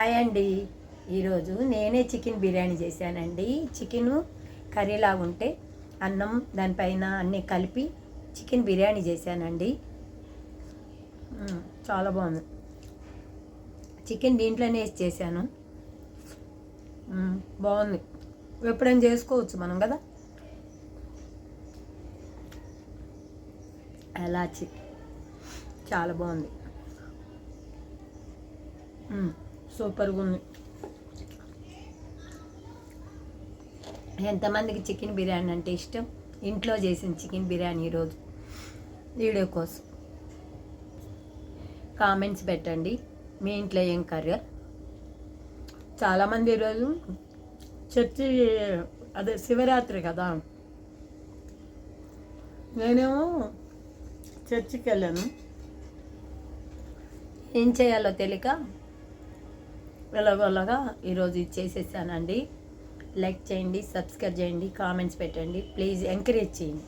Hi అండి. ఈరోజు నేనే చికెన్ బిర్యానీ చేశానండి. చికెను కర్రీలాగా ఉంటే అన్నం దానిపైన అన్నీ కలిపి చికెన్ బిర్యానీ చేశానండి. చాలా బాగుంది. చికెన్ దీంట్లోనే వేసి చేశాను. బాగుంది. ఎప్పుడైనా చేసుకోవచ్చు మనం కదా. ఎలాచి చాలా బాగుంది. సూపర్గా ఉంది. ఎంతమందికి చికెన్ బిర్యానీ అంటే ఇష్టం? ఇంట్లో చేసిన చికెన్ బిర్యానీ ఈరోజు వీడియో కోసం కామెంట్స్ పెట్టండి. మీ ఇంట్లో ఏం కర్రీ? చాలామంది ఈరోజు చర్చి, అదే శివరాత్రి కదా, నేనేమో చర్చికి వెళ్ళాను. ఏం చేయాలో తెలియక ఎలాగోలాగా ఈరోజు ఇది చేసేసానండి. లైక్ చేయండి, సబ్స్క్రైబ్ చేయండి, కామెంట్స్ పెట్టండి, ప్లీజ్ ఎంకరేజ్ చేయండి.